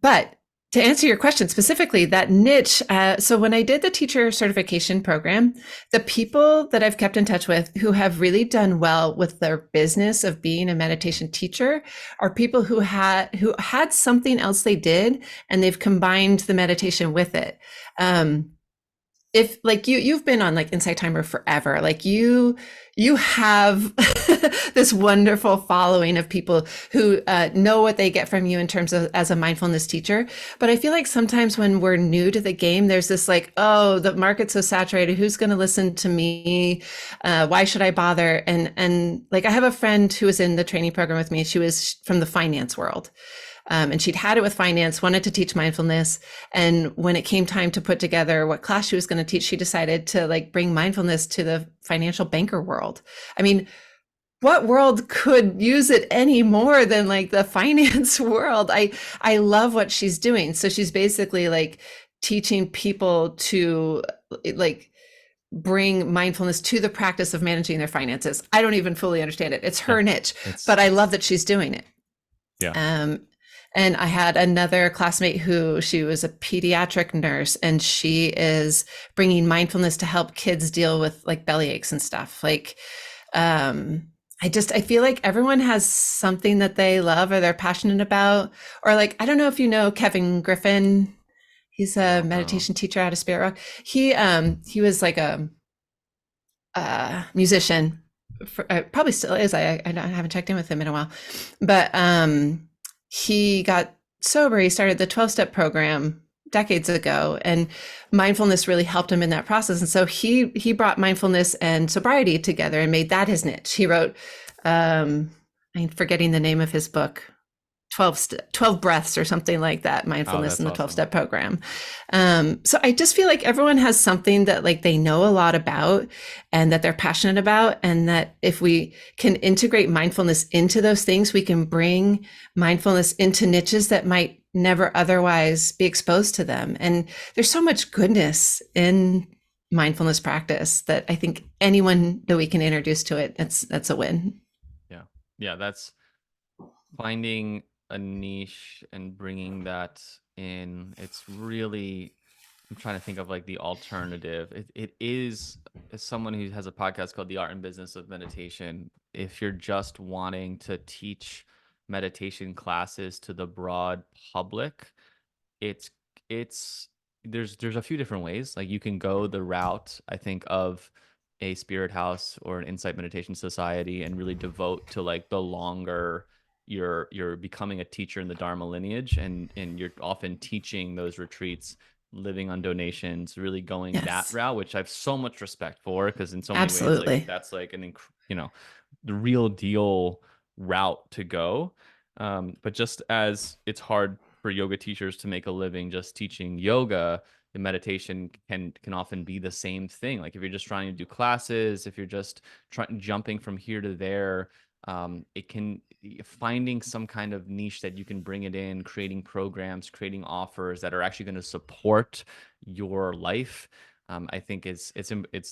but to answer your question specifically, that niche. So when I did the teacher certification program, the people that I've kept in touch with who have really done well with their business of being a meditation teacher are people who had something else they did and they've combined the meditation with it. Um, if like you've been on like Insight Timer forever, like you have this wonderful following of people who know what they get from you in terms of as a mindfulness teacher. But I feel like sometimes when we're new to the game, there's this like, oh, the market's so saturated, who's going to listen to me, why should I bother? And like I have a friend who was in the training program with me. She was from the finance world, and she'd had it with finance, wanted to teach mindfulness. And when it came time to put together what class she was going to teach, she decided to like bring mindfulness to the financial banker world. I mean, what world could use it any more than like the finance world? I love what she's doing. So she's basically like teaching people to like bring mindfulness to the practice of managing their finances. I don't even fully understand it. It's Yeah, her niche, it's but I love that she's doing it. yeah. Um, and I had another classmate who she was a pediatric nurse, and she is bringing mindfulness to help kids deal with like belly aches and stuff. Like, I feel like everyone has something that they love or they're passionate about. Or like, I don't know if you know Kevin Griffin. He's I a don't know. meditation teacher out of Spirit Rock. He was like a musician, probably still is. I haven't checked in with him in a while, but he got sober. He started the 12-step program decades ago, and mindfulness really helped him in that process. And so he brought mindfulness and sobriety together and made that his niche. He wrote, I'm forgetting the name of his book. 12 breaths or something like that, Oh, mindfulness in that's the 12 awesome. step program. So I just feel like everyone has something that like they know a lot about and that they're passionate about. And that if we can integrate mindfulness into those things, we can bring mindfulness into niches that might never otherwise be exposed to them. And there's so much goodness in mindfulness practice that I think anyone that we can introduce to it, that's a win. Yeah. Yeah, that's finding a niche and bringing that in. It's really, I'm trying to think of like the alternative. It is, as someone who has a podcast called The Art and Business of Meditation, if you're just wanting to teach meditation classes to the broad public, it's it's there's a few different ways. Like you can go the route, I think, of a spirit house or an insight meditation society and really devote to like the longer you're becoming a teacher in the Dharma lineage, and you're often teaching those retreats, living on donations, really going that Yes, route, which I have so much respect for, because in so many ways like absolutely. that's like you know, the real deal route to go. But just as it's hard for yoga teachers to make a living just teaching yoga, the meditation can often be the same thing. Like if you're just trying to do classes, if you're just trying jumping from here to there, it can, finding some kind of niche that you can bring it in, creating programs, creating offers that are actually going to support your life. I think it's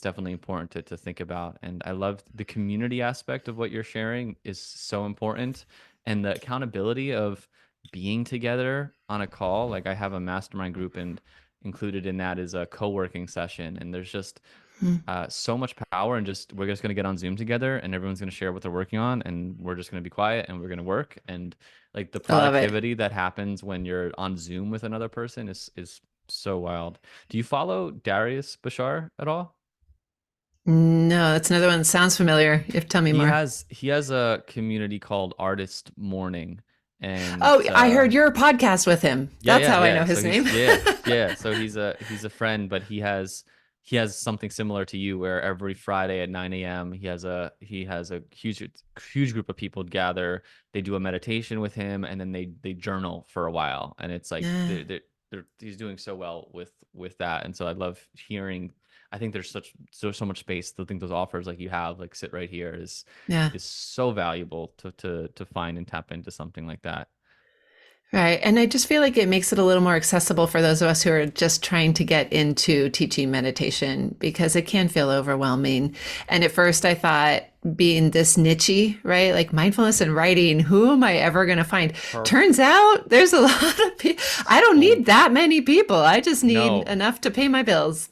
definitely important to think about. And I love the community aspect of what you're sharing is so important, and the accountability of being together on a call. Like I have a mastermind group, and included in that is a co-working session, and there's just Mm, so much power, and just we're just going to get on Zoom together, and everyone's going to share what they're working on, and we're just going to be quiet, and we're going to work. And like the I love it. productivity that happens when you're on Zoom with another person is so wild. Do you follow Darius Bashar at all? No, that's another one that sounds familiar. You have to tell me more. He has a community called Artist Morning, and Oh, I heard your podcast with him. yeah, That's yeah, how I yeah. know So his he's name. yeah. So he's a friend, but he has something similar to you, where every Friday at 9 a.m. he has a huge group of people gather. They do a meditation with him, and then they journal for a while. And it's like Yeah, he's doing so well with that. And so I love hearing. I think there's so much space. I think those offers like you have, like sit right here, yeah. is so valuable to find and tap into something like that. Right. And I just feel like it makes it a little more accessible for those of us who are just trying to get into teaching meditation because it can feel overwhelming. And at first I thought being this nichey, right? Like mindfulness and writing, who am I ever going to find? Perfect. Turns out there's a lot of people. I don't So need that many people. I just need no, enough to pay my bills.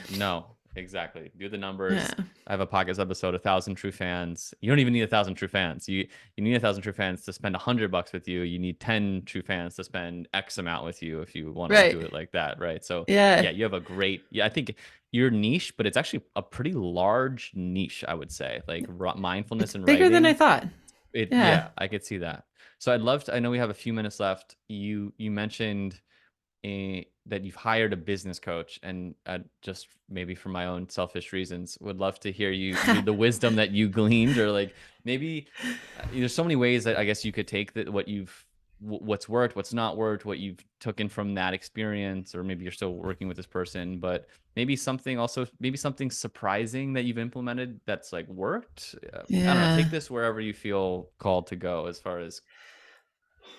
no. Exactly. Do the Yeah. numbers. I have a podcast episode, 1,000 true fans. You don't even need 1,000 true fans. You need 1,000 true fans to spend $100 with you. You need 10 true fans to spend X amount with you if you want to Right. do it like that, right? So yeah, Yeah. you have a great, yeah, I think your niche, but it's actually a pretty large niche, I would say. Like It's mindfulness and bigger than I writing. thought. It, Yeah. yeah, I could see that. So I'd love to, I know we have a few minutes left. You mentioned that you've hired a business coach, and just maybe for my own selfish reasons would love to hear the wisdom that you gleaned, or like maybe there's so many ways that I guess you could take that what what's worked, what's not worked, what you've taken from that experience, or maybe you're still working with this person, but maybe something surprising that you've implemented that's like worked. I don't know, Yeah. take this wherever you feel called to go as far as.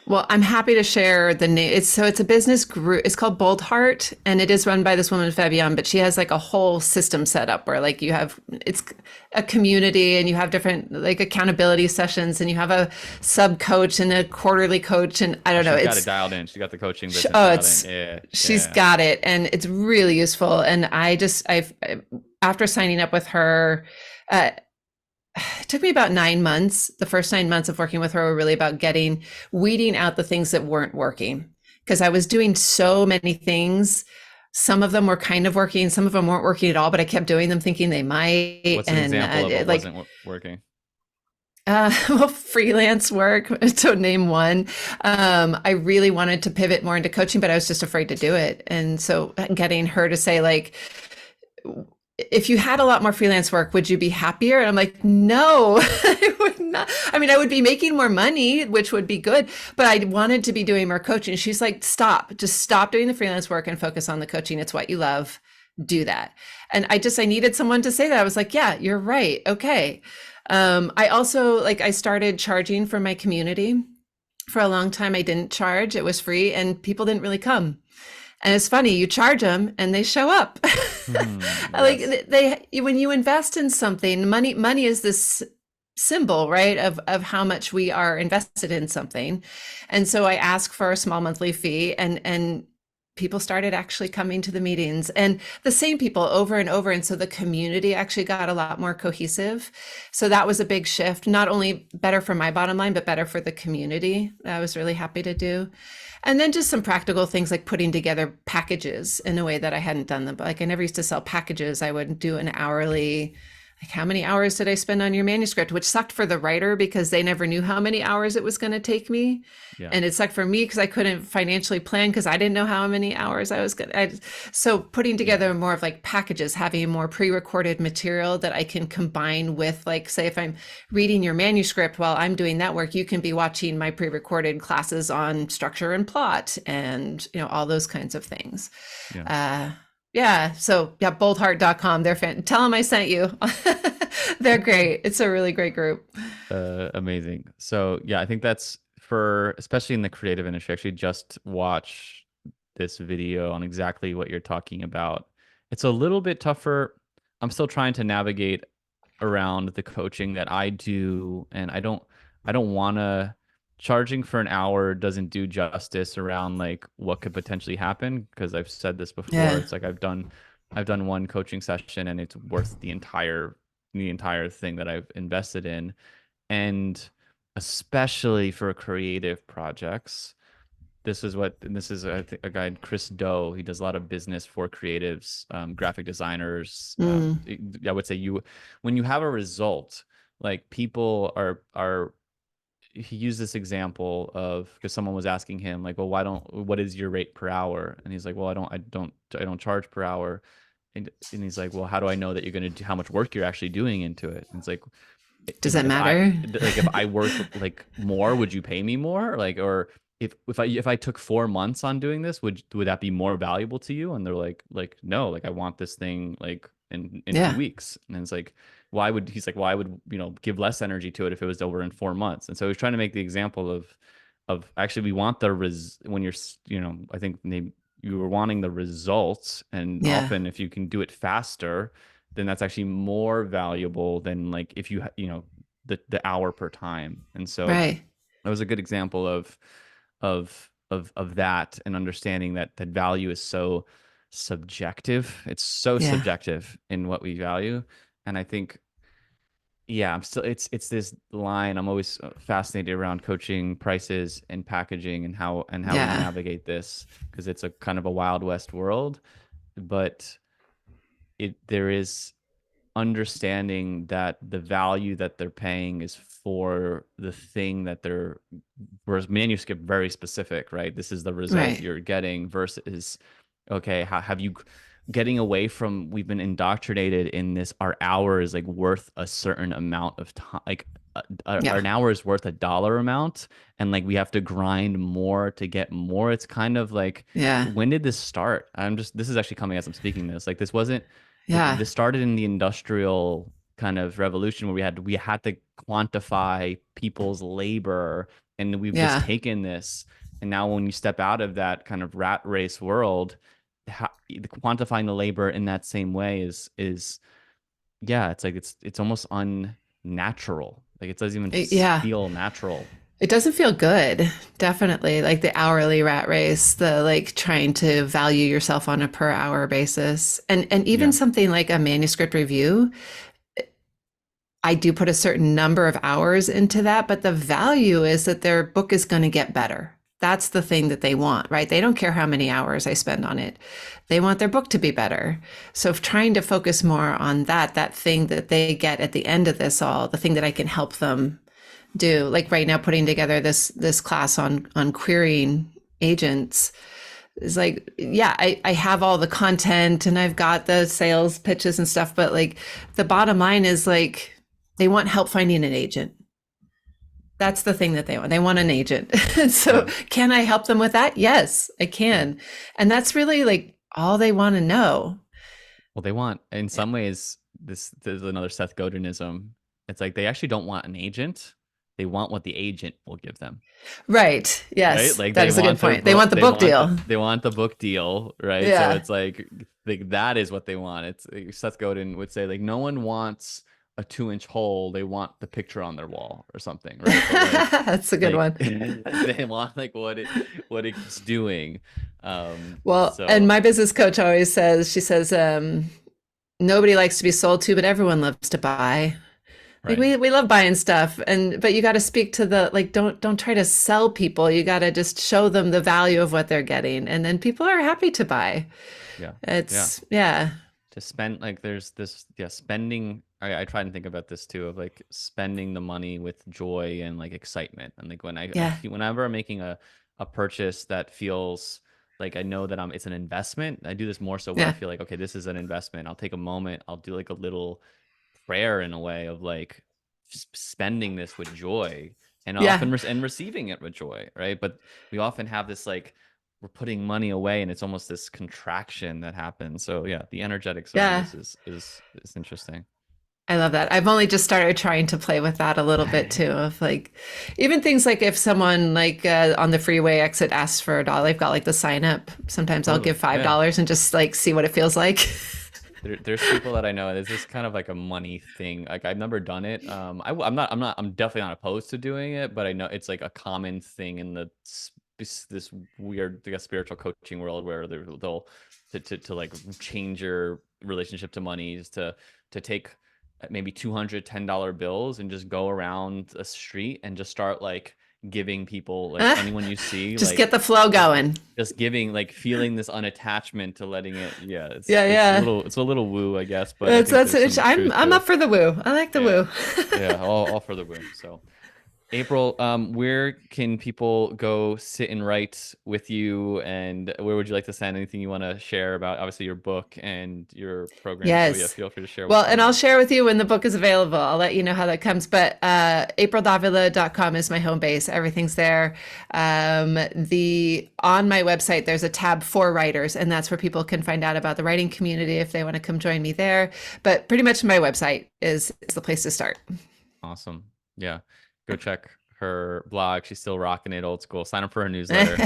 Well, I'm happy to share the name. It's a business group. It's called Bold Heart, and it is run by this woman Fabienne. But she has like a whole system set up where like it's a community, and you have different like accountability sessions, and you have a sub coach and a quarterly coach, and I Oh, don't know. she's got it dialed in. She's got the coaching business Oh, dialed in. it's Yeah, she's yeah. got it, and it's really useful. And I've after signing up with her. It took me about 9 months. The first 9 months of working with her were really about weeding out the things that weren't working, because I was doing so many things. Some of them were kind of working, some of them weren't working at all, but I kept doing them thinking they might. What's an And example of what like, wasn't working? well, freelance work, to name one. I really wanted to pivot more into coaching, but I was just afraid to do it. And so getting her to say, like, if you had a lot more freelance work, would you be happier? And I'm like, no, I would not. I mean, I would be making more money, which would be good, but I wanted to be doing more coaching. She's like, stop, just stop doing the freelance work and focus on the coaching. It's what you love. Do that. And I needed someone to say that. I was like, yeah, you're right. Okay. I also I started charging for my community. For a long time, I didn't charge. It was free and people didn't really come. And it's funny, you charge them and they show up. Like Yes. when you invest in something, money is this symbol, right, of how much we are invested in something. And so I ask for a small monthly fee, and people started actually coming to the meetings, and the same people over and over. And so the community actually got a lot more cohesive. So that was a big shift, not only better for my bottom line, but better for the community. I was really happy to do. And then just some practical things like putting together packages in a way that I hadn't done them. But like I never used to sell packages. I would do an hourly, like, how many hours did I spend on your manuscript? Which sucked for the writer because they never knew how many hours it was going to take me. Yeah. And it sucked for me because I couldn't financially plan because I didn't know how many hours I was going to. So putting Yeah. together more of like packages, having more pre-recorded material that I can combine with, like, say, if I'm reading your manuscript while I'm doing that work, you can be watching my pre-recorded classes on structure and plot and, all those kinds of things. Yeah. Yeah. So yeah, boldheart.com. They're tell them I sent you. They're great. It's a really great group. Amazing. So yeah, I think that's for, especially in the creative industry. Actually, just watch this video on exactly what you're talking about. It's a little bit tougher. I'm still trying to navigate around the coaching that I do, and I don't want to, charging for an hour doesn't do justice around like what could potentially happen, because I've said this before. Yeah. It's like I've done one coaching session and it's worth the entire thing that I've invested in. And especially for creative projects, this is I think a guy, Chris Doe. He does a lot of business for creatives, graphic designers. Mm, I would say when you have a result, like people are. He used this example of, because someone was asking him like, well, what is your rate per hour? And he's like, well, I don't charge per hour. And he's like, well, how do I know that you're going to do, how much work you're actually doing into it? And it's like, does that matter? if I work like more, would you pay me more? Like, or if I took 4 months on doing this, would that be more valuable to you? And they're like no, like I want this thing like in two Yeah. weeks. And it's like, he's like, why would give less energy to it if it was over in 4 months? And so he's trying to make the example of actually we want when you're I think you were wanting the results, and Yeah. often if you can do it faster, then that's actually more valuable than like if the hour per time. And so Right. that was a good example of that, and understanding that value is so subjective. It's so Yeah. subjective in what we value. And I think, yeah, I'm still, it's this line. I'm always fascinated around coaching prices and packaging and how we Yeah. navigate this because it's a kind of a wild west world. But there is understanding that the value that they're paying is for the thing that they're, whereas manuscript very specific, right? This is the result Right. you're getting versus, okay, how have you, getting away from, we've been indoctrinated in this, our hour is like worth a certain amount of time, like Yeah. an hour is worth a dollar amount, and like we have to grind more to get more. It's kind of like, Yeah. when did this start? This is actually coming as I'm speaking this, like this wasn't, Yeah. this started in the industrial kind of revolution where we had to quantify people's labor, and we've just Yeah. taken this, and now when you step out of that kind of rat race world, quantifying the labor in that same way is, yeah, it's like it's almost unnatural, like it doesn't even Yeah. feel natural. It doesn't feel good. Definitely. Like the hourly rat race, the like trying to value yourself on a per hour basis. And even Yeah, something like a manuscript review, I do put a certain number of hours into that, but the value is that their book is going to get better. That's the thing that they want, right? They don't care how many hours I spend on it. They want their book to be better. So trying to focus more on that thing that they get at the end of this all, the thing that I can help them do. Like right now, putting together this class on querying agents is like, yeah, I have all the content and I've got the sales pitches and stuff, but like the bottom line is like they want help finding an agent. That's the thing that they want. They want an agent. So yeah, can I help them with that? Yes, I yeah. can. And that's really like all they want to know. Well, they want, in some ways, this, there's another Seth Godinism. It's like they actually don't want an agent. They want what the agent will give them, Right. right? Yes, Like that they is a good want their point. They book, want the book deal. they want the book deal, right? So Yeah. it's like that is what they want. It's like Seth Godin would say, like no one wants a 2-inch hole, they want the picture on their wall or something, right? But That's a good like one. they want like what it's doing. Well, and So my business coach always says, she says, nobody likes to be sold to, but everyone loves to buy. Like right. we love buying stuff, and but you got to speak to the like don't try to sell people. You got to just show them the value of what they're getting, and then people are happy to buy. Yeah. Yeah. It's yeah, To spend, like there's this, yeah, spending, I try and think about this too, of like spending the money with joy and like excitement, and like I yeah, feel, whenever I'm making a purchase that feels like I know that it's an investment, I do this more so where I yeah, feel like, okay, this is an investment, I'll take a moment, I'll do like a little prayer in a way of like spending this with joy, and yeah, often and receiving it with joy, right? But we often have this like, we're putting money away and it's almost this contraction that happens. So yeah, the energetics around yeah. this is interesting. I love that. I've only just started trying to play with that a little bit too. Of like, even things like if someone like on the freeway exit asks for $1, they've got like the sign up. Sometimes I'll Totally. give five Yeah. dollars and just like see what it feels like. There's people that I know. There's this kind of like a money thing. Like I've never done it. I'm definitely not opposed to doing it, but I know it's like a common thing in the this weird, I guess, spiritual coaching world where they'll to like change your relationship to money is to take maybe $210 bills and just go around a street and just start like giving people, like anyone you see, Just get like the flow just going. just giving, like feeling this unattachment to letting it, yeah, Yeah, yeah. it's a little woo, I guess, but I think That's there's some truth I'm to up it. for the woo. I like the Yeah, woo. yeah, all for the woo. So April, where can people go sit and write with you, and where would you like to send anything you want to share about, obviously, your book and your program? So yeah, Yes. feel free to share what's Well, and going I'll on. share with you when the book is available. I'll let you know how that comes. But aprildavila.com is my home base. Everything's there. The on my website there's a tab for writers, and that's where people can find out about the writing community if they want to come join me there. But pretty much my website is the place to start. Awesome. Yeah. Go check her blog. She's still rocking it old school. Sign up for her newsletter.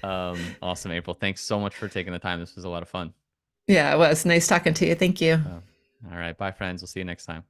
Awesome, April. Thanks so much for taking the time. This was a lot of fun. Yeah, it was nice talking to you. Thank you. All right. Bye, friends. We'll see you next time.